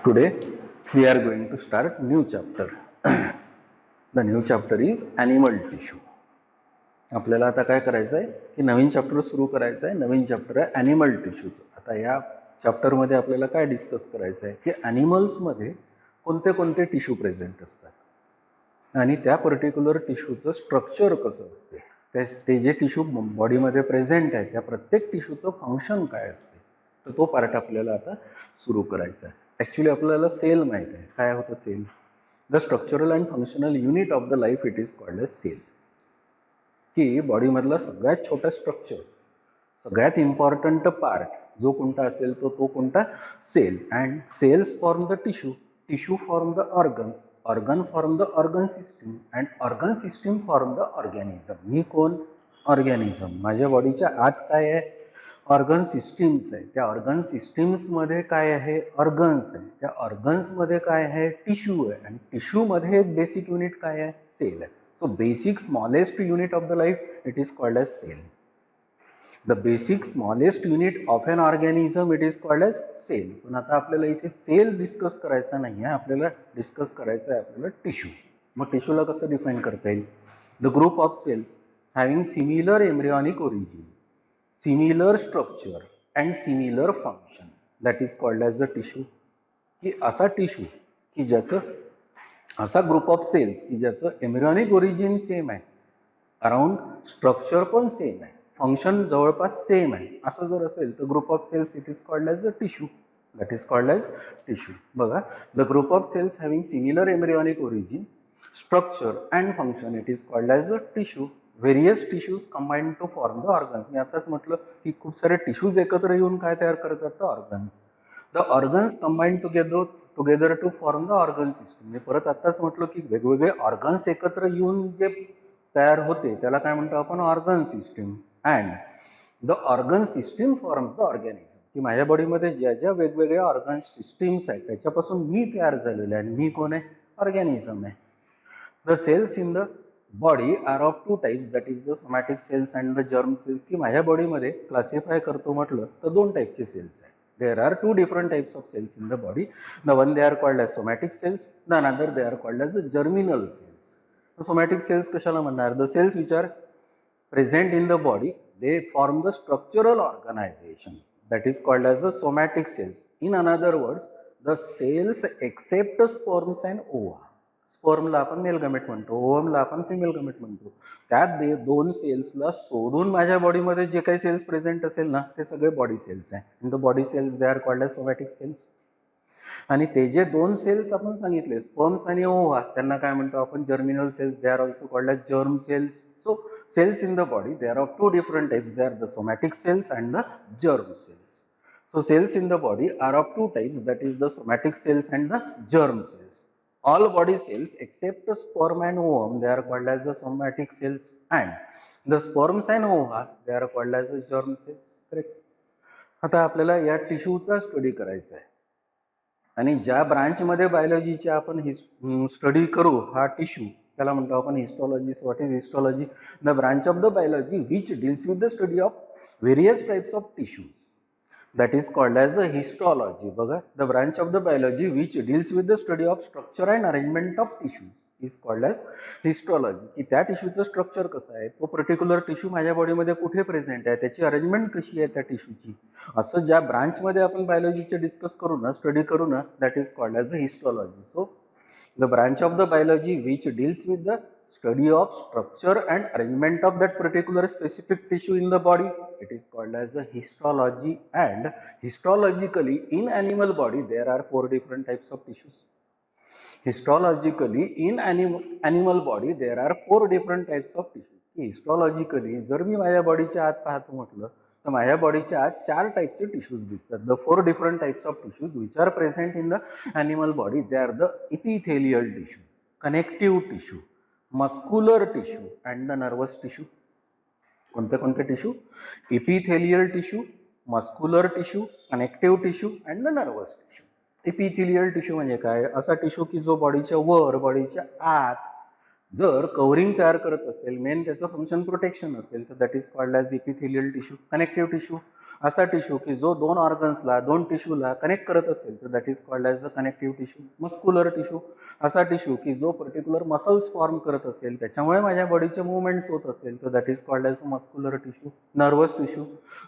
Today we are going to start new chapter. The new chapter is animal tissue. आपल्याला आता काय करायचं आहे की नवीन चॅप्टर सुरू करायचं आहे. नवीन चॅप्टर आहे ॲनिमल टिश्यूचं. आता या चॅप्टरमध्ये आपल्याला काय डिस्कस करायचं आहे की ॲनिमल्समध्ये कोणते कोणते टिश्यू प्रेझेंट असतात आणि त्या पर्टिक्युलर टिश्यूचं स्ट्रक्चर कसं असते, ते जे टिश्यू बॉडीमध्ये प्रेझेंट आहे त्या प्रत्येक टिश्यूचं फंक्शन काय असते, तर तो पार्ट आपल्याला आता सुरू करायचा आहे. ॲक्च्युली आपल्याला सेल माहीत आहे. काय होतं cell? The structural and functional unit of the life it is called as cell. की बॉडीमधला सगळ्यात छोटा स्ट्रक्चर, सगळ्यात इम्पॉर्टंट पार्ट जो कोणता असेल तो कोणता? Cell. And cells form the tissue, tissue form the organs, organ form the organ system and organ system form the organism. मी कोण? ऑर्गॅनिझम. माझ्या बॉडीच्या आत काय आहे? ऑर्गन सिस्टीम्स आहे. त्या ऑर्गन सिस्टीम्समध्ये काय आहे? ऑर्गन्स आहे. त्या ऑर्गन्समध्ये काय आहे? टिश्यू आहे. आणि टिश्यूमध्ये एक बेसिक युनिट काय आहे? सेल आहे. So basic smallest unit of the life, it is called as cell. The basic smallest unit of an organism, it is called as cell. पण आता आपल्याला इथे सेल डिस्कस करायचा नाही आहे, आपल्याला डिस्कस करायचं आहे आपल्याला टिश्यू. मग टिश्यूला कसं डिफाईन करता येईल? The group of cells having similar embryonic origin, similar structure and similar function, that is called as the tissue. की असा टिश्यू की ज्याचं, असा ग्रुप ऑफ सेल्स की ज्याचं एम्ब्रियॉनिक ओरिजिन सेम आहे, अराउंड स्ट्रक्चर पण सेम आहे, फंक्शन जवळपास सेम आहे, असं जर असेल तर group of cells it is called as a tissue. That is called as tissue. बघा, the group of cells having similar embryonic origin, structure and function it is called as a tissue. Various tissues combine to form the organs. मी आताच म्हटलं की खूप सारे tissues एकत्र येऊन काय तयार करतात? तर organs. The organs combine together to form the organ system. मी परत आत्ताच म्हटलं की वेगवेगळे ऑर्गन्स एकत्र येऊन जे तयार होते त्याला काय म्हणतो आपण? Organ system. And the organ system form the organism. की माझ्या बॉडीमध्ये ज्या ज्या वेगवेगळ्या ऑर्गन सिस्टीम्स आहेत त्याच्यापासून मी तयार झालेले आहे. आणि मी कोण आहे? ऑर्गॅनिझम आहे. The cells in the body are of two types, that is the somatic cells and the germ cells. की माझ्या बॉडीमध्ये क्लासिफाय करतो म्हटलं तर दोन टाईपचे सेल्स आहेत. There are two different types of cells in the body. The one they are called as somatic cells, the another they are called as the germinal cells. The somatic cells कशाला म्हणणार? The cells which are present in the body, they form the structural organization, that is called as the somatic cells. In another words, the cells except sperms and ova. स्पर्मला आपण male gamete म्हणतो, ओव्हमला आपण female गमेट म्हणतो. त्या दोन सेल्सला सोडून माझ्या बॉडीमध्ये जे काही सेल्स प्रेझेंट असेल ना ते सगळे बॉडी सेल्स आहे. In the body cells they are called as somatic cells. आणि ते जे दोन सेल्स आपण सांगितले, स्पर्म्स आणि ओव्हा, त्यांना काय म्हणतो आपण? Germinal cells. They are also called as germ cells. So cells in the body, there are two different types. They are the somatic cells and the germ cells. So cells in the body are of two types, that is the somatic cells and the germ cells. All body cells except the sperm and ovum, they are called as the somatic cells, and the sperms and ova, they are called as the germ cells. Correct? आता आपल्याला या टिश्यूचा study करायचा आहे आणि ज्या ब्रांचमध्ये बायोलॉजीची आपण study करू हा टिश्यू त्याला म्हणतो आपण histology. What is histology? The branch of the biology which deals with the study of various types of tissues, that is called as a histology. बघा, the branch of the biology which deals with the study of structure and arrangement of tissues is called as histology. की त्या टिश्यूचं structure कसं आहे, तो particular tissue माझ्या बॉडीमध्ये कुठे present आहे, त्याची अरेंजमेंट कशी आहे त्या टिश्यूची, असं ज्या ब्रांचमध्ये आपण बायोलॉजीचे डिस्कस करू ना, स्टडी करू ना, that is called as a histology. So the branch of the biology which deals with the study of structure and arrangement of that particular specific tissue in the body, it is called as a histology. And histologically in animal body there are four different types of tissues. Histologically in animal body there are four different types of tissues. Histologically जर मी माझ्या बॉडीच्या आत पाहतो म्हटलं तर माझ्या बॉडीच्या आत चार टाईपचे टिश्यूज दिसतात. The four different types of tissues which are present in the animal body, they are the epithelial tissue, connective tissue, muscular tissue and the nervous tissue. कोणते कोणते tissue? Epithelial tissue, muscular tissue, connective tissue and the nervous tissue. Epithelial tissue म्हणजे काय? असा tissue की जो बॉडीच्या वर, बॉडीच्या आत जर कव्हरिंग तयार करत असेल, मेन त्याचं फंक्शन प्रोटेक्शन असेल, तर that is called as epithelial tissue. Connective tissue, असा टिश्यू की जो दोन ऑर्गन्सला दोन टिश्यूला कनेक्ट करत असेल तर that is called as the connective tissue. Muscular tissue असा टिश्यू की जो पर्टिक्युलर मसल्स फॉर्म करत असेल त्याच्यामुळे माझ्या बॉडीचे मुवमेंट्स होत असेल तर that is called as muscular tissue. Nervous tissue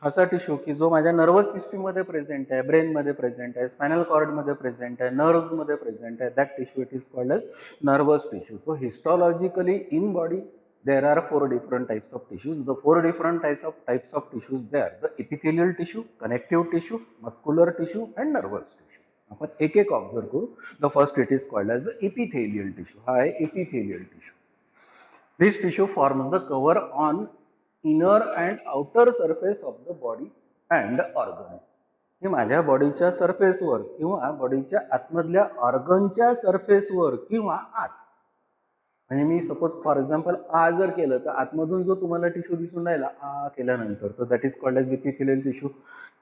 असा टिश्यू की जो माझ्या नर्वस सिस्टीममध्ये प्रेझेंट आहे, ब्रेनमध्ये प्रेझेंट आहे, स्पायनल कॉर्डमध्ये प्रेझेंट आहे, नर्व्समध्ये प्रेझेंट आहे, that tissue it is called as nervous tissue. So histologically in body there are 4 different types of tissues. The 4 different types of tissues they are the epithelial tissue, connective tissue, muscular tissue and nervous tissue. आपण एक एक observe करू. The first it is called as the epithelial tissue. हा आहे epithelial tissue. This tissue forms the cover on inner and outer surface of the body and organs. हे माझ्या बॉडीच्या सरफेसवर किंवा बॉडीच्या आतमधल्या ऑर्गनच्या सरफेसवर किंवा आत. म्हणजे मी सपोज फॉर एक्झाम्पल आ जर केलं तर आतमधून जो तुम्हाला टिश्यू दिसून राहिला आ केल्यानंतर तर that is called as epithelial tissue.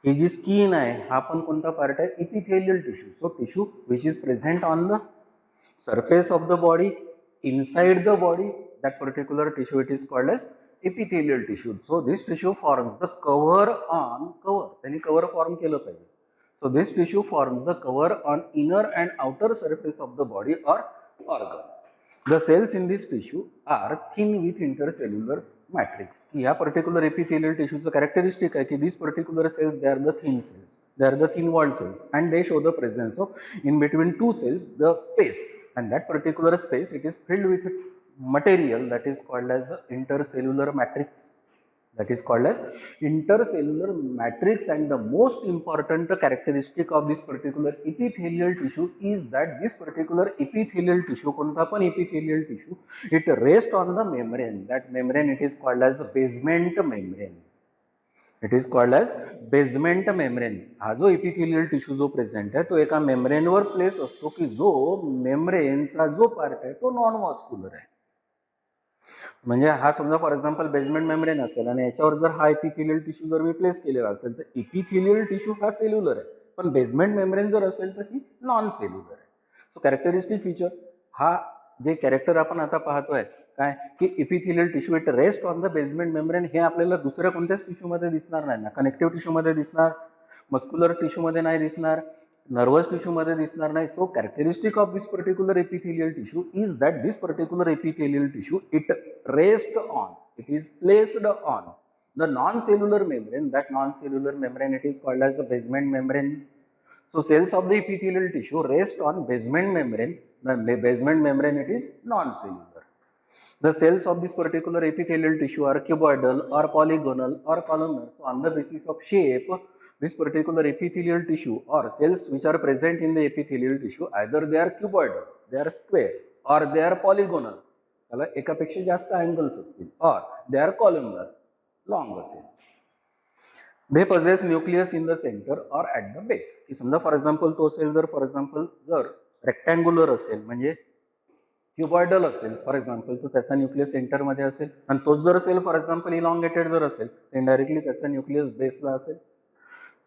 ही जी स्किन आहे हा पण कोणता पार्ट आहे? Epithelial tissue. So tissue which is present on the surface of the body, inside the body, that particular tissue it is called as epithelial tissue. So this tissue forms the cover on cover. त्यांनी cover form केलं पाहिजे. So this tissue forms the cover on inner and outer surface of the body or organs. The cells in this tissue are thin with intercellular matrix. या particular epithelial tissue चं characteristic आहे की these particular cells they are the thin cells. They are the thin walled cells and they show the presence of in between two cells the space, and that particular space it is filled with material that is called as intercellular matrix. That is called as intercellular matrix, and the most important characteristic of this particular epithelial tissue is that this particular epithelial tissue, कोणता पण epithelial tissue, it rests on the membrane. That membrane it is called as basement membrane. It is called as basement membrane. हा जो epithelial tissue जो present आहे तो एका membrane वर place असतो की जो मेम्ब्रेनचा जो पार्ट आहे तो नॉन वॉस्क्युलर आहे. म्हणजे हा समजा फॉर एक्झाम्पल बेसमेंट मेम्ब्रेन असेल आणि याच्यावर जर हा इपिथेलियल टिश्यू जर मी प्लेस केलेला असेल तर इपिथेलियल टिश्यू हा सेल्युलर आहे, पण बेसमेंट मेम्ब्रेन जर असेल तर ही नॉन सेल्युलर आहे. सो कॅरेक्टरिस्टिक फीचर हा जे कॅरेक्टर आपण आता पाहतोय काय की epithelial tissue it rest on the basement membrane. हे आपल्याला दुसऱ्या कोणत्याच टिश्यूमध्ये दिसणार नाही ना. कनेक्टिव्ह टिश्यूमध्ये दिसणार, मस्क्युलर टिश्यूमध्ये नाही दिसणार, nervous tissue मध्ये दिसणार नाही. So characteristic of this particular epithelial tissue is that this particular epithelial tissue it rests on, it is placed on the non-cellular membrane. That non-cellular membrane it is called as the basement membrane. So cells of the epithelial tissue rest on basement membrane. The basement membrane it is non-cellular. The cells of this particular epithelial tissue are cuboidal or polygonal or columnar. So on the basis of shape, this particular epithelial tissue or cells which are present in the epithelial tissue, either they are cuboidal, they are square, or they are polygonal. त्याला एकापेक्षा जास्त angles असतील, or they are columnar, long असेल. They possess nucleus in the center or at the base. की समजा for example तो sale जर for example जर रेक्टँग्युलर असेल म्हणजे क्युबॉइडल असेल फॉर एक्झाम्पल तर त्याचा न्यूक्लियस सेंटरमध्ये असेल, आणि तोच जर सेल फॉर एक्झाम्पल इलॉंगेटेड जर असेल तर इनडायरेक्टली त्याचा न्यूक्लियस बेसला असेल.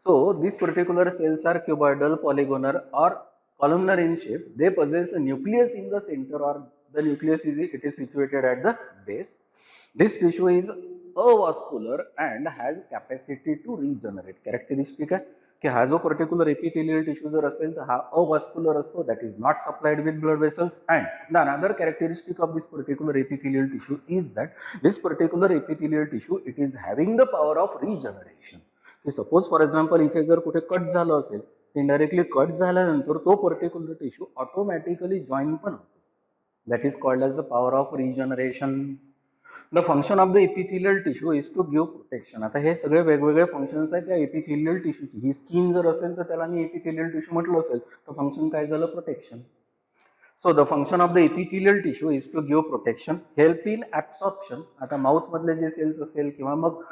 So these particular cells are cuboidal, polygonal or columnar in shape. They possess a nucleus in the center or the nucleus it is situated at the base. This tissue is avascular and has capacity to regenerate. Characteristic आहे की हा जो particular epithelial tissue जर असेल तर हा avascular असतो, that is not supplied with blood vessels. And the another characteristic of this particular epithelial tissue is that this particular epithelial tissue it is having the power of regeneration. की suppose for example इथे जर कुठे cut झालं असेल indirectly cut झाल्यानंतर तो particular tissue automatically join पण होतो. That is called as the power of regeneration. The function of the epithelial tissue is to give protection. आता हे सगळे वेगवेगळे फंक्शन्स आहेत त्या इपिथेलियल टिश्यूची. ही स्किन जर असेल तर त्याला मी इपिथेलियल टिश्यू म्हटलं असेल तर फंक्शन काय झालं? Protection. So the function of the epithelial tissue is to give protection, help in absorption. आता माउथ मधले जे सेल्स असेल किंवा मग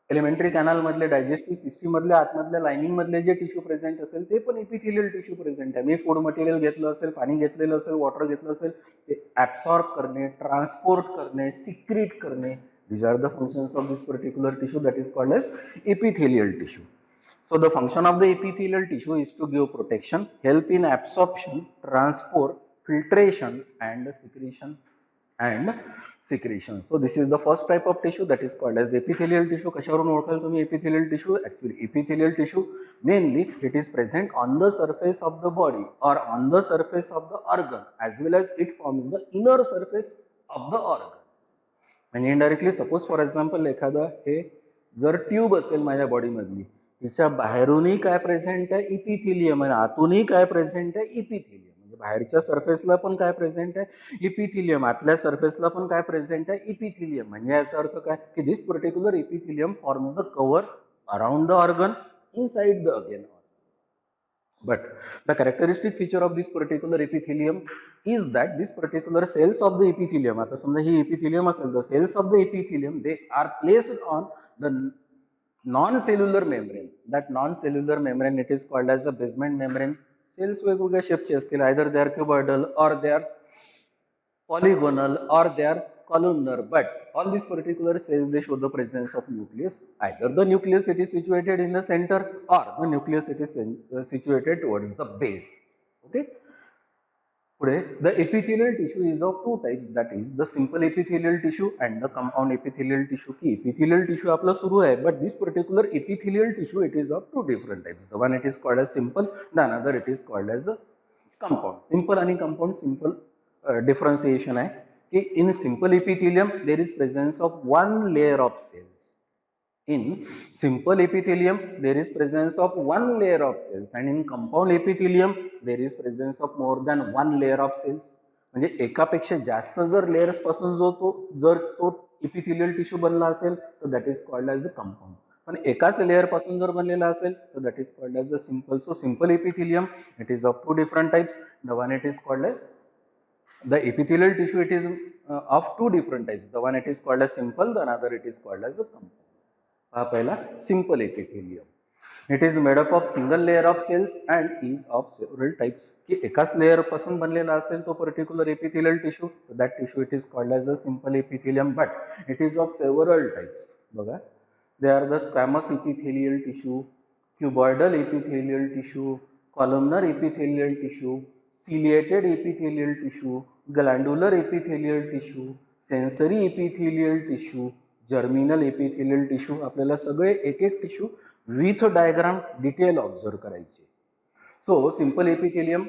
एलिमेंटरी कॅनल मधले डायजेस्टिव्ह सिस्टीम मधले आतमधल्या लाइनिंग मधले जे टिश्यू प्रेझेंट असेल ते पण इपिथेलियल टिश्यू प्रेझेंट आहे. मी फूड मटेरियल घेतलं असेल, पाणी घेतलेलं असेल, वॉटर घेतलं असेल, ते ऍब्सॉर्ब करणे, ट्रान्सपोर्ट करणे, सिक्रीट करणे, these are the functions of this particular tissue that is called as epithelial tissue. So the function of the epithelial tissue is to give protection, help in absorption, transport, filtration and secretion. and secretion. So this is the first type of tissue, that is called as epithelial tissue. कशावरून ओळखाल तुम्ही epithelial tissue? Actually epithelial tissue mainly it is present on the surface of the body or on the surface of the organ, as well as it forms the inner surface of the organ. म्हणजे indirectly suppose for example एखादा हे जर tube असेल माझ्या body मधली, तिच्या बाहेरूनही काय प्रेझेंट आहे? इपिथिलियम, आणि आतूनही काय प्रेझेंट आहे? इपिथिलियम. म्हणजे बाहेरच्या सरफेसला पण काय प्रेझेंट आहे? इपिथिलियम. आतल्या सरफेसला पण काय प्रेझेंट आहे? इपिथिलियम. म्हणजे याचा अर्थ काय की this particular epithelium forms the cover around the organ inside the organ. But the characteristic feature of this particular epithelium is that this particular cells of the epithelium, आता समजा ही epithelium असेल, the cells of the epithelium, they are placed on the non-cellular membrane. That non-cellular membrane, it is called as the basement membrane. Cells वेगवेगळ्या शेपचे असतील, either they are cuboidal or they are polygonal or they are columnar, but all these particular cells, they show the presence of nucleus. Either the nucleus it is situated in the center or the nucleus it is situated towards the base. Okay. Today, the epithelial tissue is of two types, that is the simple epithelial tissue and the compound epithelial tissue. की epithelial tissue आपला सुरू आहे, but this particular epithelial tissue it is of two different types. The one it is called as simple, the another it is called as a compound. Simple and compound, simple differentiation है कि in simple epithelium there is presence of one layer of cells. In simple epithelium there is presence of one layer of cells, and in compound epithelium there is presence of more than one layer of cells. म्हणजे एकापेक्षा जास्त जर layers पासून जर तो epithelial tissue बनला असेल तर that is called as a compound. पण एकाच लेयर पासून जर बनलेला असेल तर that is called as a simple. So simple epithelium it is of two different types. The one it is called as the epithelial tissue, it is of two different types. The one it is called as simple, the another it is called as a compound. पहला simple epithelium. It is made up of single layer of cells and is of several types. कि एकाच layer पासून बनलेला असेल तो particular epithelial tissue, so that tissue it is called as a simple epithelium, but it is of several types. बघा, they are the squamous epithelial tissue, cuboidal epithelial tissue, columnar epithelial tissue, ciliated epithelial tissue, glandular epithelial tissue, sensory epithelial tissue, germinal epithelial tissue. आपल्याला सगळे एक एक tissue with diagram detail observe करायचे. So simple epithelium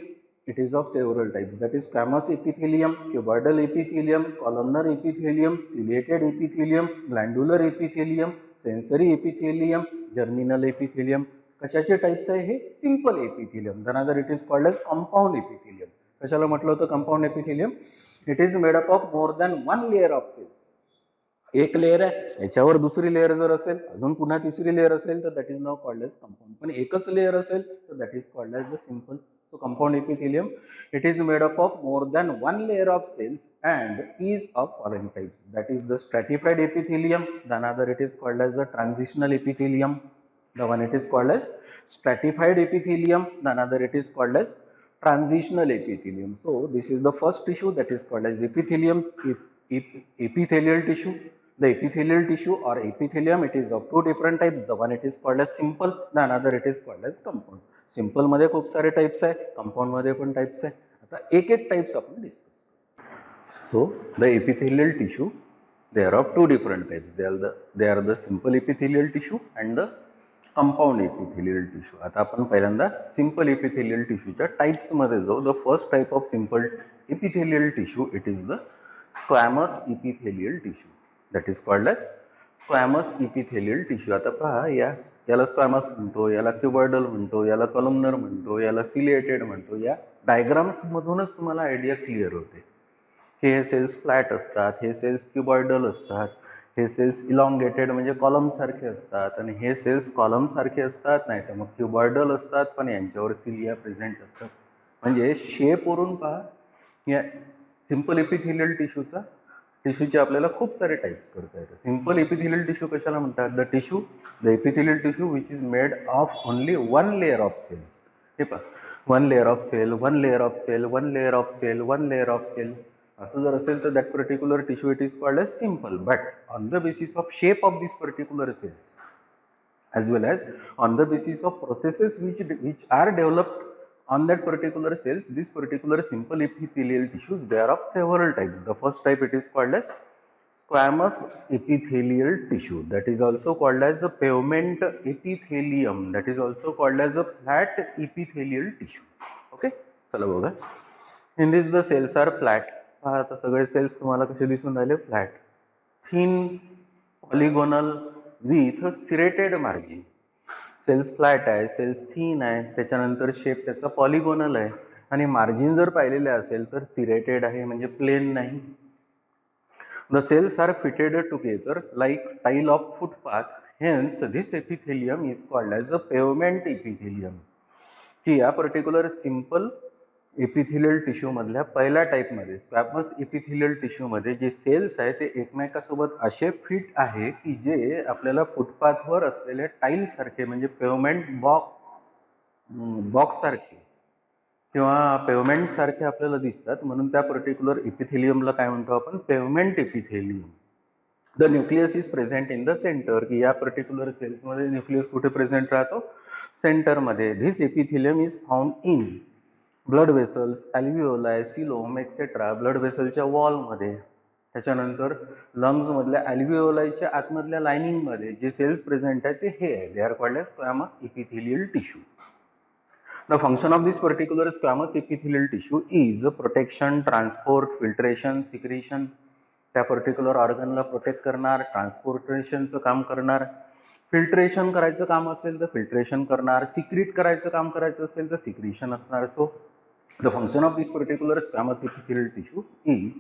it is of several types, that is squamous epithelium, cuboidal epithelium, columnar epithelium, ciliated epithelium, glandular epithelium, sensory epithelium, germinal epithelium. कशाचे types आहे हे? Simple epithelium. Another it is called as compound epithelium. कशाला म्हटलं होतं compound epithelium? It is made up of more than one layer of cells. एक layer आहे, याच्यावर दुसरी लेयर जर असेल, अजून पुन्हा तिसरी लेयर असेल तर that is now called as compound. पण एकच लेयर असेल तर that is called as the simple. So compound epithelium it is made up of more than one layer of cells and is of following types, that is the stratified epithelium, the another it is called as the transitional epithelium. The one it is called as stratified epithelium, the another it is called as transitional epithelium. So this is the first tissue, that is called as epithelium, epithelial tissue. The epithelial tissue or epithelium it is of two different types. The one it is called as simple, the another it is called as compound. Simple मध्ये खूप सारे types आहे, compound मध्ये पण types आहे. आता एक एक टाइप्स आपण डिस्कस करू. So the epithelial tissue they are of two different types. They are the simple epithelial tissue and the compound epithelial tissue. आता आपण पहिल्यांदा सिंपल एपिथेलियल टिश्यूच्या टाइप्स मध्ये जाऊ. The first type of simple epithelial tissue it is the squamous epithelial tissue, that is called as squamous epithelial tissue. आता पहा, याला squamous म्हणतो, याला क्युबॉइडल म्हणतो, याला कॉलमनर म्हणतो, याला सिलिएटेड म्हणतो. या डायग्राम्स मधूनच तुम्हाला आयडिया क्लिअर होते. हे सेल्स फ्लॅट असतात, हे सेल्स क्युबॉइडल असतात, हे सेल्स इलॉंगेटेड म्हणजे कॉलम सारखे असतात, आणि हे सेल्स कॉलम सारखे असतात, नाही तर मग क्युबॉइडल असतात पण यांच्यावर सिलिया प्रेझेंट असतात. म्हणजे शेपवरून पहा, या सिंपल एपिथेलियल टिश्यूचे आपल्याला खूप सारे टाइप्स करता येतात. सिंपल एपिथेलियल टिश्यू कशाला म्हणतात? The epithelial tissue which is made of only one layer of cells. हे पहा, one layer of cell, one layer of cell, one layer of cell, one layer of cell. असं जर असेल तर that particular tissue it is called as simple. But on the basis of shape of this particular cells as well as on the basis of processes which are developed on that particular cells, this particular simple epithelial tissues, they are of several types. The first type, it is called as squamous epithelial tissue, that is also called as a pavement epithelium, that is also called as a flat epithelial tissue. Okay, चला बघा. In this the cells are flat. आता सगळे cells तुम्हाला कसे दिसून राहिले? Flat, thin, polygonal with serrated margin. Cells flat आहे, cells thin आहे, त्याच्यानंतर शेप त्याचा पॉलिगोनल आहे आणि मार्जिन जर पाहिलेले असेल तर सिरेटेड आहे, म्हणजे प्लेन नाही. The cells are fitted together like tile of footpath, hence this epithelium is called as a pavement epithelium. की या पर्टिक्युलर सिंपल एपिथेलियल टिश्यू मधल्या पहिल्या टाईपमध्ये, स्क्वॅमस एपिथेलियल टिश्यूमध्ये जे सेल्स आहे ते एकमेकासोबत असे फिट आहे की जे आपल्याला फुटपाथवर असलेल्या टाईल सारखे, म्हणजे पेवमेंट बॉक्स सारखे किंवा पेवमेंट सारखे आपल्याला दिसतात. म्हणून त्या पर्टिक्युलर एपिथेलियमला काय म्हणतो आपण? Pavement epithelium. The nucleus is present in the centre. की या पर्टिक्युलर सेल्समध्ये न्यूक्लियस कुठे प्रेझेंट राहतो? सेंटरमध्ये. This epithelium is found in blood vessels, alveoli, coelom etcetera. Blood वेसलच्या वॉलमध्ये, त्याच्यानंतर लंग्समधल्या ॲल्व्हिओलायच्या आतमधल्या लायनिंगमध्ये जे सेल्स प्रेझेंट आहे ते हे आहे. They are called as squamous epithelial tissue. The function of this particular squamous epithelial tissue is protection, transport, filtration, secretion. त्या पर्टिक्युलर ऑर्गनला प्रोटेक्ट करणार, ट्रान्सपोर्टेशनचं काम करणार, फिल्ट्रेशन करायचं काम असेल तर फिल्ट्रेशन करणार, सिक्रीट करायचं काम करायचं असेल तर सिक्रीशन असणार. So the function of this particular squamous epithelial tissue is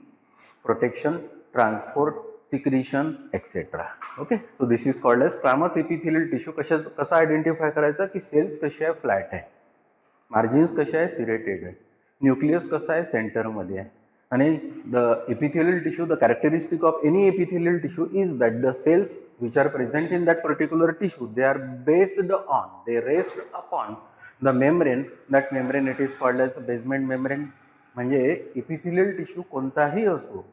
protection, transport, secretion etcetera. Okay, so this is called as squamous epithelial tissue. कसं आयडेंटिफाय करायचं? की सेल्स कशी आहे? फ्लॅट आहे, मार्जिन्स कशा आहे? सिरेटेड आहे, न्यूक्लियस कसं आहे? सेंटरमध्ये आहे. आणि the epithelial tissue, the characteristic of any epithelial tissue is that the cells which are present in that particular tissue, they are based on, they rest upon the membrane. That membrane it is called as basement membrane. म्हणजे epithelial tissue कोणताही असो,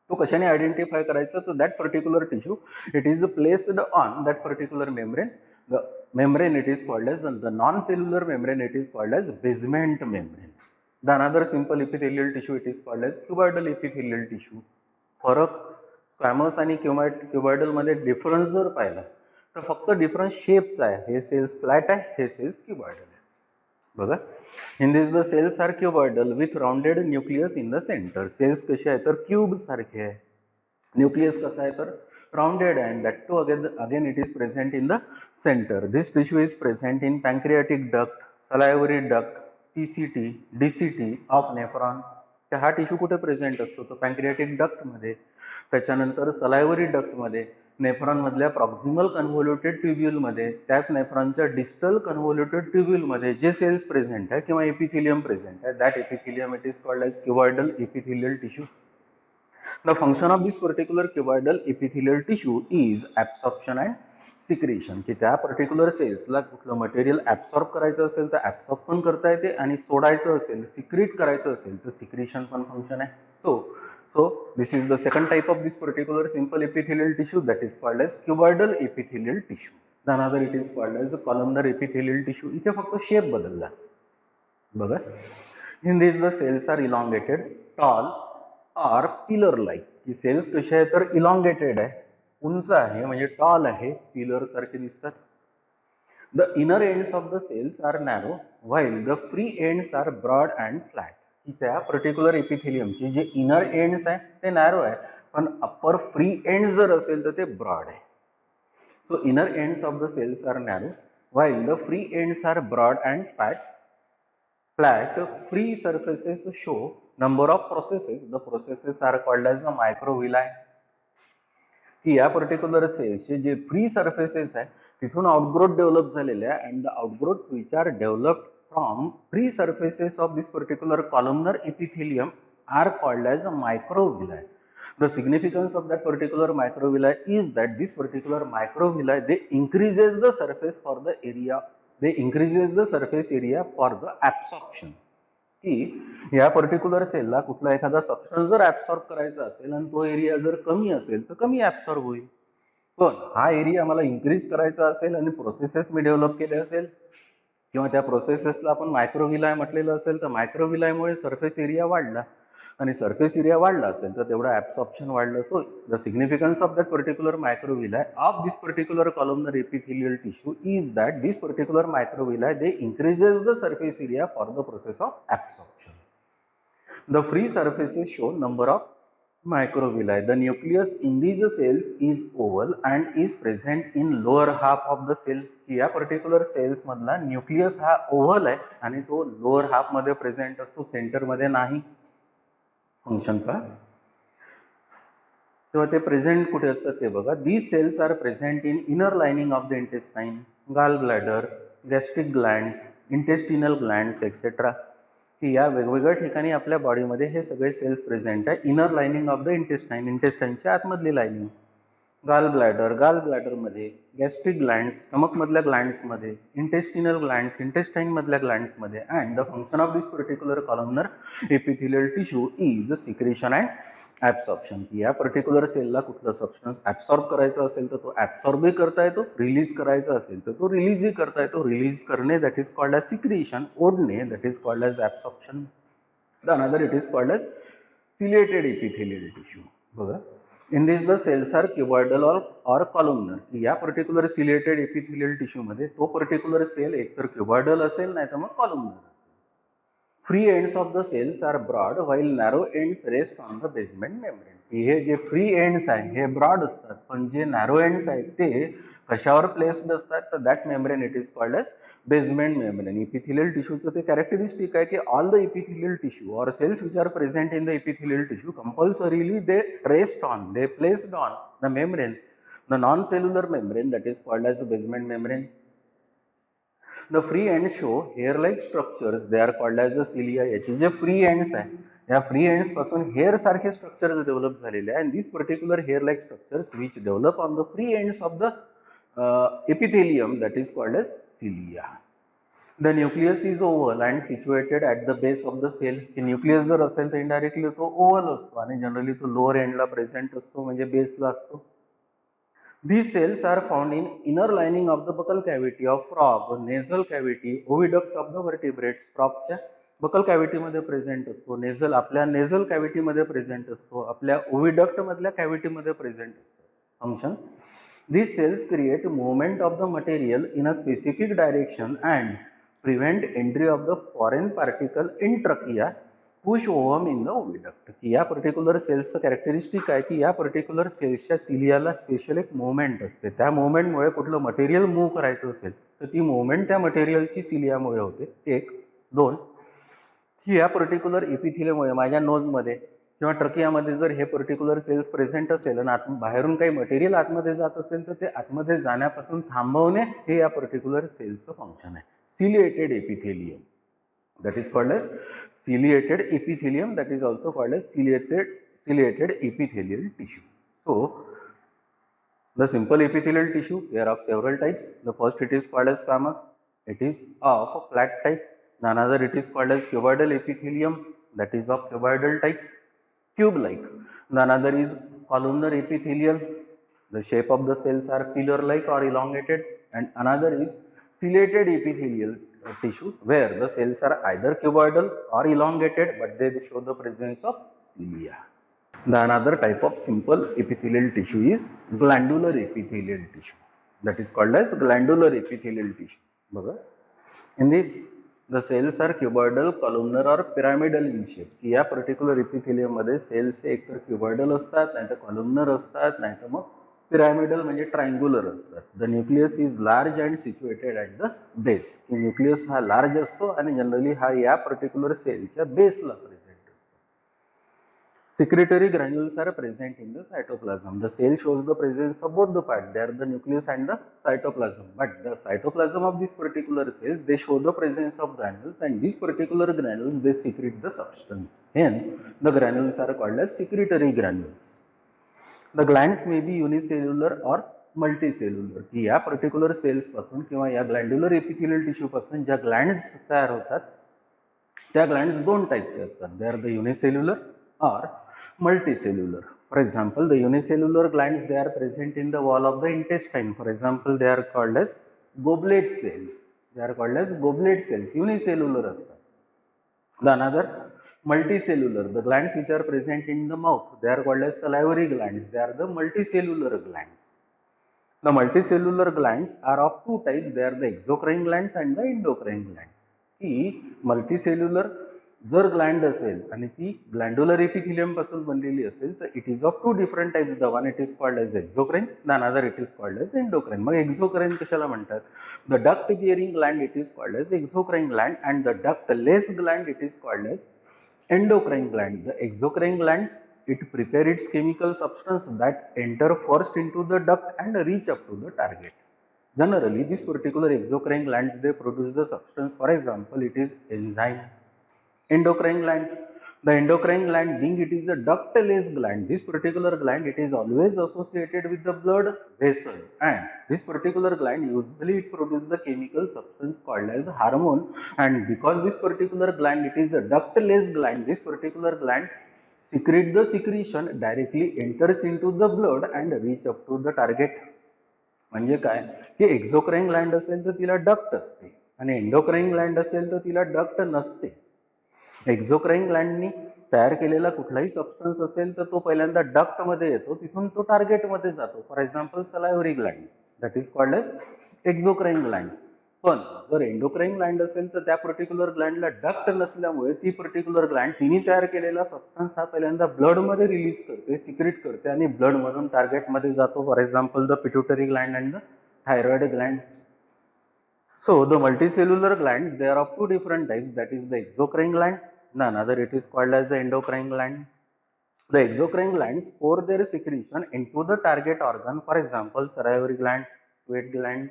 तो कशाने identify करायचा? तर that particular tissue it is placed on that particular membrane. The membrane it is called as the non-cellular membrane, it is called as basement membrane. The another simple epithelial tissue it is called as cuboidal epithelial tissue. फरक squamous आणि क्युबॉइडल मध्ये difference जर पाहिला तर फक्त difference शेपचा आहे. हे cells flat आहे, हे सेल्स क्युबॉइडल आहे. बघा, in this the cells are cuboidal with rounded nucleus in the centre. Cells कसे आहे? तर क्यूब सारखे आहे. न्यूक्लियस कसा आहे? तर rounded, and that too again it is present in the center. This tissue is present in pancreatic duct, salivary duct, PCT, DCT of nephron. हा tissue कुठे प्रेझेंट असतो? तो पॅन्क्रियाटिक डक्ट मध्ये, त्याच्यानंतर सलायव्हरी डक्ट मध्ये, नेफ्रॉन मधल्या प्रॉक्सिमल कन्व्होल्युटेड ट्युब्यूल मध्ये, त्याच नेफ्रॉनच्या डिस्टल कन्व्होल्युटेड ट्युब्यूल मध्ये जे सेल्स प्रेझेंट आहे किंवा एपिथेलियम प्रेझेंट आहे, that epithelium it is called as cuboidal epithelial tissue. The function of this particular cuboidal epithelial tissue is absorption and secretion. की त्या पर्टिक्युलर सेल्सला कुठलं मटेरियल ॲब्सॉर्ब करायचं असेल तर ॲब्सॉर्ब पण करता येते, आणि सोडायचं असेल, सिक्रीट करायचं असेल तर सिक्रेशन पण फंक्शन आहे. So this is the second type of this particular simple epithelial tissue, that is called as cuboidal epithelial tissue. The another it is called as columnar epithelial tissue. इथे फक्त shape बदलला. बघा, in this the cells are elongated, tall or pillar like. की cells कसे आहे? तर elongated आहे, उंच आहे, म्हणजे टॉल आहे, पिलर सारखे दिसतात. The inner ends of the cells are narrow while the free ends are broad and flat. की त्या पर्टिक्युलर एपिथेलियमचे जे इनर एंड्स आहे ते नॅरो आहे, पण अप्पर फ्री एंड्स जर असेल तर ते ब्रॉड आहे. So inner ends of the cells are narrow while the free ends are broad and flat. Free surfaces show number of processes. The processes are called as a microvilli. की या particular सेल्सचे जे free surfaces आहे तिथून outgrowth develop झालेले आहे, and the outgrowth which are developed from free surfaces of this particular columnar epithelium are called as a microvilli. The significance of that particular microvilli is that this particular microvilli they increases the surface for the area, they increases the surface area for the absorption. की या particular सेलला कुठला एखादा substance जर absorb करायचा असेल आणि तो area जर कमी असेल तर कमी ऍब्सॉर्ब होईल, पण हा एरिया मला इन्क्रीज करायचा असेल आणि प्रोसेसेस मी डेव्हलप केले असेल किंवा त्या प्रोसेसेसला आपण मायक्रोव्हिलाय म्हटलेलं असेल तर मायक्रोव्हिलायमुळे सरफेस एरिया वाढला आणि सरफेस एरिया वाढला असेल तर तेवढं ॲब्सॉर्प्शन वाढलं. So the significance of that particular microvilli of this particular columnar epithelial tissue is that this particular microvilli they increases the surface area for the process of absorption. The free surfaces show number of microvilli. The nucleus in these cells is oval and is present in lower half of the cell. या particular cells मधला nucleus हा oval आहे आणि तो lower half मध्ये present असतो, centre मध्ये नाही. फंक्शन का तेव्हा ते प्रेझेंट कुठे असतात ते बघा. These cells are present in inner lining of the intestine, gall bladder, gastric glands, intestinal glands etcetera. की या वेगवेगळ्या ठिकाणी आपल्या बॉडीमध्ये हे सगळे सेल्स प्रेझेंट आहे. Inner lining of the intestine, इंटेस्टाइनच्या आतमधली लाइनिंग, गाल ब्लॅडर, गाल ब्लॅडरमध्ये, गॅस्ट्रिक ग्लँड्स, स्टमकमधल्या ग्लँड्समध्ये, इंटेस्टिनल ग्लँड्स, इंटेस्टाइनमधल्या ग्लँड्समध्ये. And the function of this particular columnar epithelial tissue is secretion and absorption. की या पर्टिक्युलर सेलला कुठलं सबस्टन्स ॲब्सॉर्ब करायचं असेल तर तो ॲब्सॉर्बही करता येतो, रिलीज करायचा असेल तर तो रिलीजही करता येतो. रिलीज करणे that is called as secretion, ओढणे that is called as absorption. The another it is called as ciliated epithelial tissue. बघा, in this the cells are cuboidal or columnar. या पर्टिक्युलर सिलेटेड एपिथेलियल टिश्यूमध्ये तो particular sale एकतर क्युबॉइडल असेल नाही तर मग columnar. Free ends of the cells are broad while narrow ends rest on the basement membrane. हे जे फ्री एंड्स आहे हे ब्रॉड असतात, पण जे नॅरो एंड्स आहेत ते कशावर प्लेस्ड असतात तर that membrane it is called as basement membrane. Epithelial टिश्यूचं ते कॅरेक्टरिस्टिक आहे की ऑल द इपिथेलियल टिश्यू और cells which are present in the epithelial tissue compulsorily they rest on, they placed on the membrane, the non cellular membrane that is called as basement membrane. The free ends show hair-like structures. They are called as the cilia. याचे जे free ends आहे या free ends पासून hair सारखे structures develop झालेले आहे. And this particular hair like structures which develop on the free ends of the epithelium that is called as cilia. The nucleus is oval and situated at the base of the cell. की nucleus जर असेल तर indirectly तो oval असतो आणि generally तो lower एंडला present असतो, म्हणजे बेसला असतो. These cells are found in inner lining of the buccal cavity of frog, nasal cavity, oviduct of the vertebrates. फ्रॉगच्या बकल कॅव्हिटीमध्ये प्रेझेंट असतो, नेझल आपल्या नेझल कॅव्हिटीमध्ये प्रेझेंट असतो, आपल्या ओविडक्ट मधल्या कॅव्हिटीमध्ये प्रेझेंट असतो. Function, these cells create movement of the material in a specific direction and prevent entry of the foreign particle in trachea, push ovum in the oviduct. की या particular सेल्सचं characteristic आहे की या पर्टिक्युलर सेल्सच्या सिलियाला special एक movement असते. त्या मुवमेंटमुळे कुठलं मटेरियल मूव्ह करायचं असेल तर ती मुवमेंट त्या मटेरियलची सिलियामुळे होते. एक. दोन, की या पर्टिक्युलर इपिथिलियममुळे माझ्या नोजमध्ये किंवा ट्रकियामध्ये जर हे पर्टिक्युलर सेल्स प्रेझेंट असेल आणि बाहेरून काही मटेरियल आतमध्ये जात असेल तर ते आतमध्ये जाण्यापासून थांबवणे हे या पर्टिक्युलर सेल्सचं फंक्शन आहे. Ciliated epithelium that is called as ciliated epithelium, that is also called as ciliated epithelial tissue. So the simple epithelial tissue, they are of several types. The first it is called as squamous, it is of flat type. The another it is called as cuboidal epithelium, that is of cuboidal type, cube like. The another is columnar epithelial, the shape of the cells are pillar like or elongated. And another is ciliated epithelial tissue where the cells are either cuboidal or elongated but they show the presence of cilia. The another type of simple epithelial tissue is glandular epithelial tissue, that is called as glandular epithelial tissue. बघा, in this the cells are cuboidal, columnar or pyramidal in shape. की या particular epithelium मध्ये cells हे एकतर क्युबॉइडल असतात, नाहीतर columnar असतात, नाहीतर मग पिरामिडल म्हणजे ट्रायंग्युलर असतात. The nucleus is large and situated at the base. Nucleus हा लार्ज असतो आणि जनरली हा या पर्टिक्युलर सेलच्या बेसला प्रेझेंट असतो. Secretory granules are present in the cytoplasm. The cell shows the presence of both the part, they are the nucleus and the cytoplasm. But the cytoplasm of this particular cells they show the presence of granules and this particular granules they secrete the substance. Hence the granules are called as secretory granules. The glands may be unicellular or multicellular. की या particular cells पासून किंवा या ग्लँड्युलर epithelial tissue पासून ज्या glands तयार होतात त्या ग्लँड्स दोन टाईपचे असतात. दे आर द युनिसेल्युलर और multicellular. For example, the unicellular glands they are present in the wall of the intestine. For example, they are called as goblet cells. They are called as goblet cells, unicellular असतात. The another multicellular, the glands which are present in the mouth, they are called as salivary glands. They are the multicellular glands. The multicellular glands are of two types. They are the exocrine glands and the endocrine glands. ही multicellular जर gland असेल आणि ती glandular epithelium पासून बनलेली असेल तर it is of two different types. The one it is called as exocrine, the another it is called as endocrine. मग एक्झोक्राइन कशाला म्हणतात? The duct bearing gland it is called as exocrine gland and the ductless gland it is called as endocrine gland. The exocrine glands, it prepare its chemical substance that enter first into the duct and reach up to the target. Generally, this particular exocrine glands, they produce the substance. For example, it is enzyme. Endocrine gland, the endocrine gland being it is a ductless gland, this particular gland it is always associated with the blood vessel, and this particular gland usually it produces the chemical substance called as hormone. And because this particular gland it is a ductless gland, this particular gland secrete the secretion directly enters into the blood and reach up to the target. म्हणजे काय की एक्झोक्राइन Gland असेल तर तिला duct असते आणि endocrine Gland असेल तर तिला डक्ट नसते. एक्झोक्राइन ग्लँडनी तयार केलेला कुठलाही सबस्टन्स असेल तर तो पहिल्यांदा डक्ट मध्ये येतो, तिथून तो टार्गेट मध्ये जातो. For example salivary gland, that is called as exocrine gland. पण जर एंडोक्राइन ग्लँड असेल तर त्या पर्टिक्युलर ग्लँडला डक्ट नसल्यामुळे ती पर्टिक्युलर ग्लँड तिने तयार केलेला सबस्टन्स हा पहिल्यांदा ब्लड मध्ये रिलीज करते, सिक्रेट करते आणि ब्लड मधून टार्गेट मध्ये जातो. For example the pituitary Gland and the thyroid Gland. So the multicellular glands, they are of two different types, that is the exocrine gland, and another it is called as the endocrine gland. The exocrine glands pour their secretion into the target organ, for example salivary gland, sweat gland.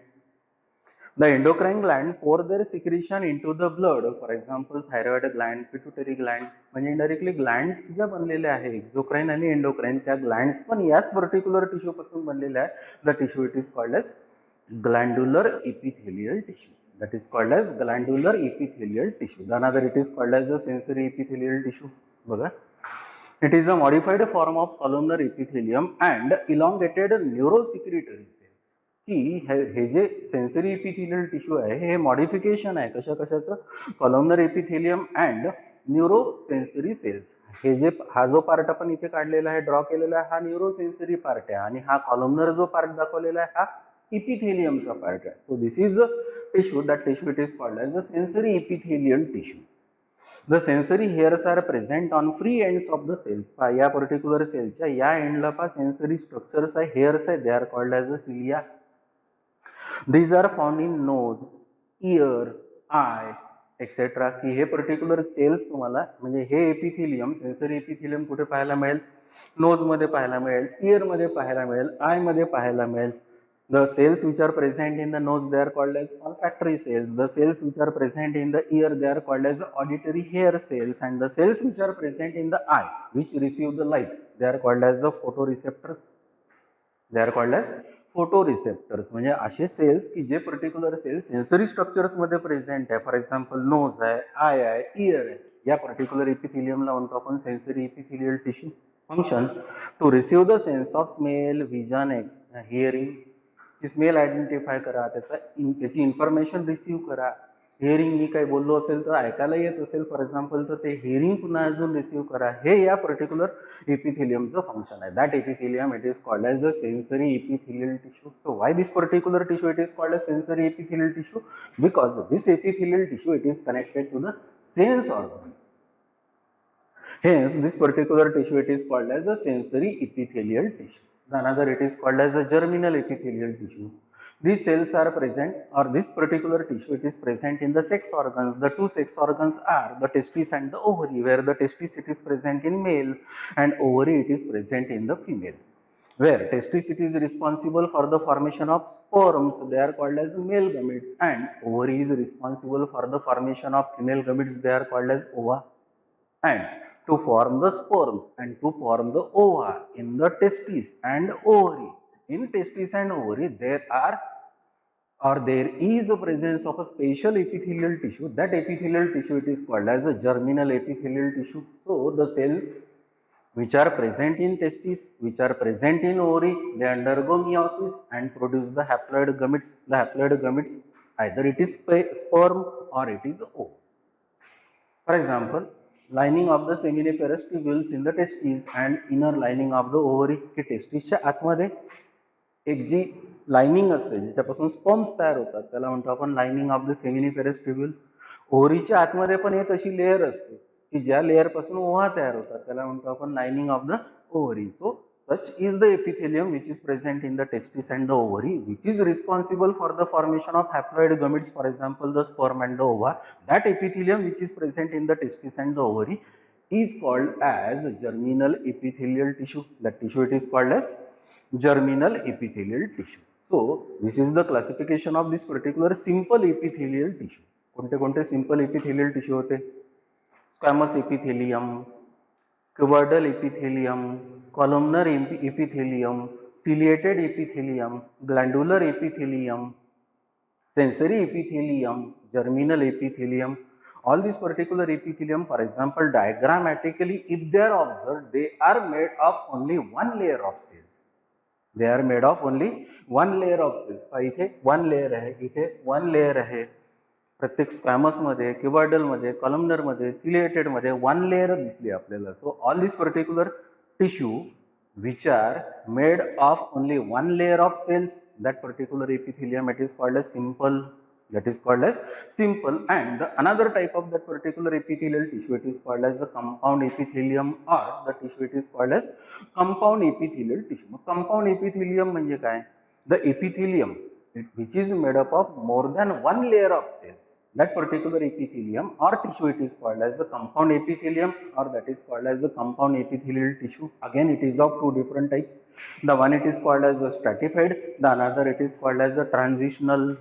The endocrine gland pour their secretion into the blood, for example thyroid gland, pituitary gland. म्हणजे indirectly glands ज्या बनलेल्या आहे exocrine आणि endocrine, त्या glands पण याच particular tissue पासून बनलेल्या आहे. The tissue it is called as glandular epithelial tissue, that is called as glandular epithelial tissue. The another it is called as a sensory epithelial tissue. बघा, it is a modified form of columnar epithelium and elongated neurosecretory cells. की हे जे sensory epithelial tissue आहे हे modification आहे कशा कशाचं? Columnar epithelium and neuro sensory cells. हे जे हा जो पार्ट आपण इथे काढलेला आहे, ड्रॉ केलेला आहे, हा न्यूरो सेन्सरी पार्ट आहे आणि हा कॉलमनर जो पार्ट दाखवलेला आहे हा epitheliumचा part आहे. So this is the tissue, that tissue it is called as the sensory epithelial tissue. The sensory hairs are present on free ends of the cells. या particular सेलच्या या एंडला पहा सेन्सरी स्ट्रक्चर्स आहे, हेअर्स आहे, they are called as a cilia. These are found in nose, ear, eye, etc. की हे particular cells तुम्हाला म्हणजे हे एपिथेलियम, सेन्सरी एपिथेलियम कुठे पाहायला मिळेल? नोज मध्ये पाहायला मिळेल, इयर मध्ये पाहायला मिळेल, आय मध्ये पाहायला मिळेल. The cells which are present in the nose, they are called as olfactory cells. The cells which are present in the ear, they are called as auditory hair cells. And the cells which are present in the eye, which receive the light, they are called as the photoreceptors. They are called as photoreceptors. म्हणजे असे cells की जे particular cells sensory structures मध्ये present आहे. For example nose आहे, eye आहे, ear आहे, या पर्टिक्युलर एपिथेलियमला म्हणतो आपण sensory epithelial tissue. Function to receive the sense of smell, vision, hearing. Smell identify करा, त्याची इन्फॉर्मेशन रिसीव्ह करा. हिअरिंग मी काही बोललो असेल तर ऐकायला येत असेल फॉर एक्झाम्पल तर ते हिअरिंग पुन्हा अजून रिसीव्ह करा. हे या पर्टिक्युलर एपिथेलियमचं फंक्शन आहे. That epithelium it is called as a sensory epithelial tissue. So why this particular tissue it is called as sensory epithelial tissue? Because this epithelial tissue it is connected to the sense organ. Hence, this particular tissue it is called as a sensory epithelial tissue. The another it is called as a germinal epithelial tissue. These cells are present, or this particular tissue it is present in the sex organs. The two sex organs are the testis and the ovary, where the testis it is present in male and ovary it is present in the female. Where testis it is responsible for the formation of sperms, they are called as male gametes, and ovary is responsible for the formation of female gametes, they are called as ova. And to form the sperms and to form the ova in the testis and ovary. In testis and ovary there is a presence of a special epithelial tissue. That epithelial tissue it is called as a germinal epithelial tissue. So the cells which are present in testis, which are present in ovary, they undergo meiosis and produce the haploid gametes. The haploid gametes either it is sperm or it is ovum. For example, lining of the seminiferous tubules in the testes and inner lining of the ovary की टेस्टिसच्या आतमध्ये एक जी lining असते ज्याच्यापासून sperms तयार होतात त्याला म्हणतो आपण lining of the seminiferous tubule. ओव्हरीच्या आतमध्ये पण एक अशी लेयर असते की ज्या लेयर पासून ओव्हा तयार होतात त्याला म्हणतो आपण lining of the ovary. So such is the epithelium which is present in the testis and the ovary, which is responsible for the formation of haploid gametes, for example the sperm and the ova. That epithelium which is present in the testis and the ovary is called as germinal epithelial tissue. That tissue it is called as germinal epithelial tissue. So this is the classification of this particular simple epithelial tissue. कोणते कोणते simple epithelial tissue होते? Squamous epithelium, cuboidal epithelium, columnar epithelium, ciliated epithelium, glandular epithelium, sensory epithelium, germinal epithelium. All these particular epithelium, for example, diagrammatically, if they are observed, they are made of only one layer of cells. They are made of only one layer of cells. इथे one layer आहे, इथे one layer आहे. प्रत्येक squamous मध्ये, क्युबॉइडल मध्ये, columnar मध्ये, ciliated मध्ये one layer दिसली आपल्याला. So all this particular tissue which are made of only one layer of cells, that particular epithelium it is called as simple. That is called as simple. And the another type of that particular epithelial tissue it is called as the compound epithelium, or the tissue it is called as compound epithelial tissue. Compound epithelium म्हणजे काय? The epithelium which is made up of more than one layer of cells, that particular epithelium or tissue it is called as the compound epithelium, or that is called as the compound epithelial tissue. Again it is of two different types. The one it is called as the stratified, the another it is called as the transitional.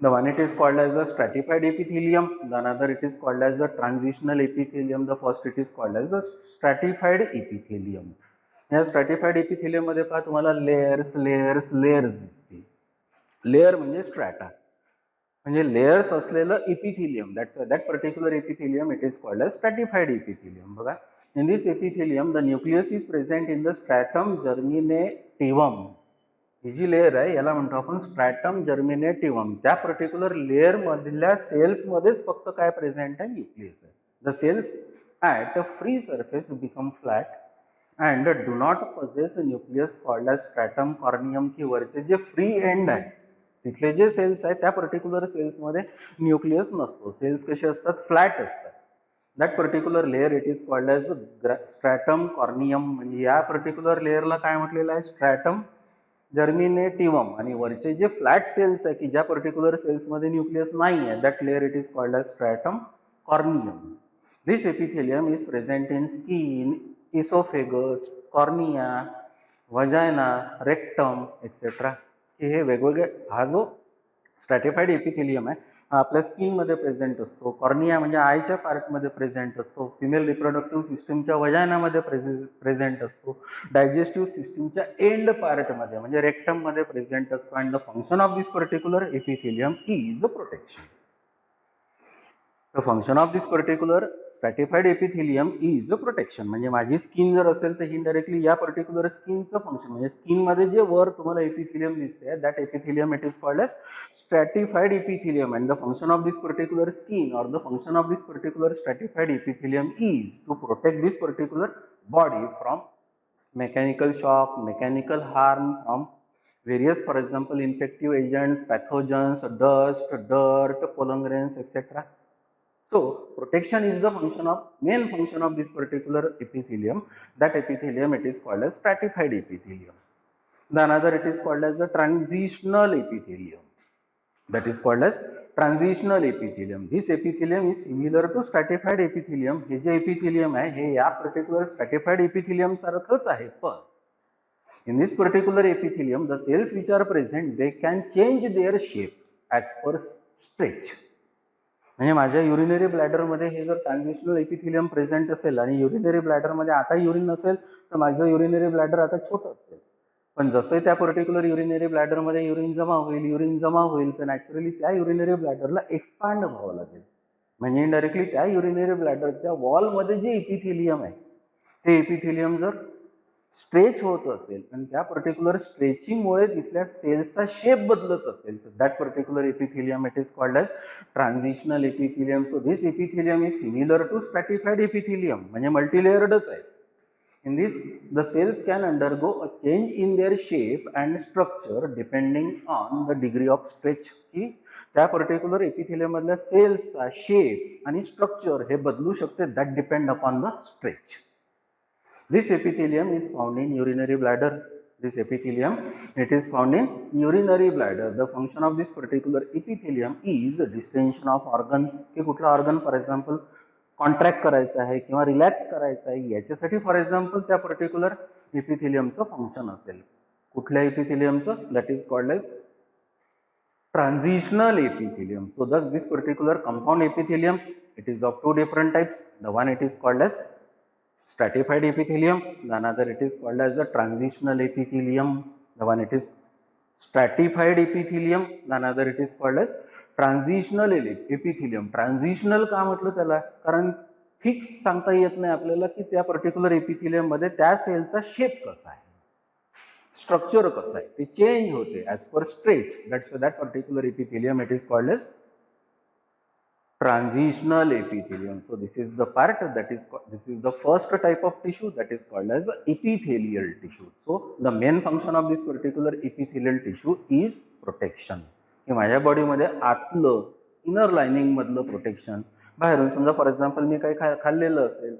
The one it is called as the stratified epithelium, the another it is called as the transitional epithelium. The first it is called as the stratified epithelium. या स्ट्रॅटिफाइड epithelium मध्ये पहा तुम्हाला layers layers layers दिसतील. Layer म्हणजे strata म्हणजे layers असलेलं epithelium. That particular epithelium it is called as stratified epithelium. बघा, in this epithelium the nucleus is present in the stratum germinativum. ही जी लेयर आहे याला म्हणतो आपण स्ट्रॅटम जर्मिनेटिव्हम. त्या पर्टिक्युलर लेयर मधल्या सेल्स मध्येच फक्त काय प्रेझेंट आहे? न्यूक्लियस आहे. The cells at free surface become flat and do not possess a nucleus called as stratum corneum. की वरचे जे फ्री एंड आहे तिथले जे सेल्स आहेत त्या पर्टिक्युलर सेल्स मध्ये न्यूक्लियस नसतो. सेल्स कसे असतात? फ्लॅट असतात. That particular layer it is called as stratum corneum. म्हणजे या पर्टिक्युलर लेअरला काय म्हटलेलं आहे? Stratum germinativum. आणि वरचे जे फ्लॅट सेल्स आहे की ज्या पर्टिक्युलर सेल्स मध्ये न्यूक्लियस नाही आहे that layer it is called as stratum corneum. This epithelium is present in skin, oesophagus, cornea, vagina, rectum etcetera. हे वेगवेगळे हा जो स्ट्रॅटिफाइड एपिथेलियम आहे हा आपल्या स्किन मध्ये प्रेझेंट असतो. कॉर्निया म्हणजे आयच्या पार्ट मध्ये प्रेझेंट असतो. फिमेल रिप्रोडक्टिव्ह सिस्टमच्या वजायनामध्ये प्रेझेंट असतो. डायजेस्टिव्ह सिस्टमच्या एंड पार्ट मध्ये म्हणजे रेक्टम मध्ये प्रेझेंट असतो. And the function of this particular epithelium is protection. The function of this particular stratified epithelium is a protection. म्हणजे माझी स्किन जर असेल तर इनडायरेक्टली या पर्टिक्युलर स्किनचं फंक्शन म्हणजे स्किन मध्ये जे वर तुम्हाला एपिथेलियम दिसते that epithelium it is called as stratified epithelium. And the function of this particular skin और the function of this particular stratified epithelium is to protect this particular body from mechanical shock, mechanical harm, from various, for example, infective agents, pathogens, dust, dirt, pollen grains, etc. So protection is the main function of this particular epithelium. That epithelium it is called as stratified epithelium. The another it is called as a transitional epithelium. That is called as transitional epithelium. This epithelium is similar to stratified epithelium. हे जे epithelium आहे हे या particular stratified epithelium सारखंच आहे. पण in this particular epithelium the cells which are present they can change their shape as per stretch. म्हणजे माझ्या युरिनरी ब्लॅडरमध्ये हे जर ट्रान्झिशनल एपिथेलियम प्रेझेंट असेल आणि युरिनरी ब्लॅडरमध्ये आता युरिन नसेल तर माझं युरिनरी ब्लॅडर आता छोटं असेल. पण जसं त्या पर्टिक्युलर युरिनरी ब्लॅडरमध्ये युरिन जमा होईल तर नॅचरली त्या युरिनरी ब्लॅडरला एक्सपांड व्हावं लागेल. म्हणजे इनडायरेक्टली त्या युरिनरी ब्लॅडरच्या वॉलमध्ये जे एपिथेलियम आहे ते एपिथेलियम जर स्ट्रेच होत असेल आणि त्या पर्टिक्युलर स्ट्रेचिंगमुळे तिथल्या सेल्सचा शेप बदलत असेल तर that particular epithelium it is called as transitional epithelium. So this epithelium is similar to stratified epithelium, म्हणजे मल्टीलेयर्डच आहे. In this, the cells can undergo a change in their shape and structure depending on the degree of stretch. की त्या particular epithelium मधल्या सेल्सचा shape आणि structure हे बदलू शकते, that depend upon the stretch. This epithelium is found in urinary bladder. This epithelium, it is found in urinary bladder. The function of this particular epithelium is distension of organs. की कुठला organ for example contract करायचं आहे किंवा relax करायचं आहे, याच्यासाठी for example त्या particular एपिथेलियमचं फंक्शन असेल. कुठल्या एपिथेलियमचं? That is called as transitional epithelium. So thus this particular compound epithelium, it is of two different types. The one it is called as stratified epithelium, the another it is called as the transitional epithelium. The one it is stratified epithelium, the another it is called as transitional epithelium. Transitional का म्हटलं त्याला? कारण fix सांगता येत नाही आपल्याला की त्या पर्टिक्युलर एपिथेलियम मध्ये त्या सेलचा शेप कसा आहे, स्ट्रक्चर कसं आहे, ते चेंज होते as per stretch. That particular epithelium it is called as transitional epithelium. So this is the part this is the first type of tissue that is called as epithelial tissue. So the main function of this particular epithelial tissue is protection. की माझ्या बॉडीमध्ये आतलं inner lining मधलं protection. बाहेरून समजा for example मी काही खाल्लेलं असेल,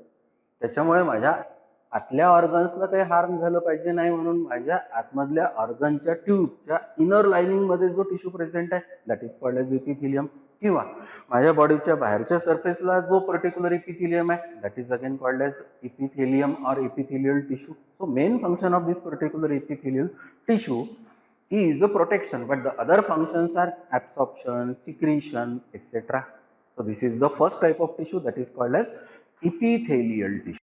त्याच्यामुळे माझ्या आतल्या ऑर्गन्सला काही हार्म झालं पाहिजे नाही म्हणून माझ्या आतमधल्या ऑर्गनच्या ट्यूबच्या इनर लाइनिंग मध्ये जो टिश्यू प्रेझेंट आहे that is called as epithelium. किंवा माझ्या बॉडीच्या बाहेरच्या सरफेसला जो पर्टिक्युलर एपिथेलियम आहे that is again called as epithelium or epithelial tissue. So main function of this particular epithelial tissue is a protection, but the other functions are absorption, secretion, etc. So this is the first type of tissue that is called as epithelial tissue.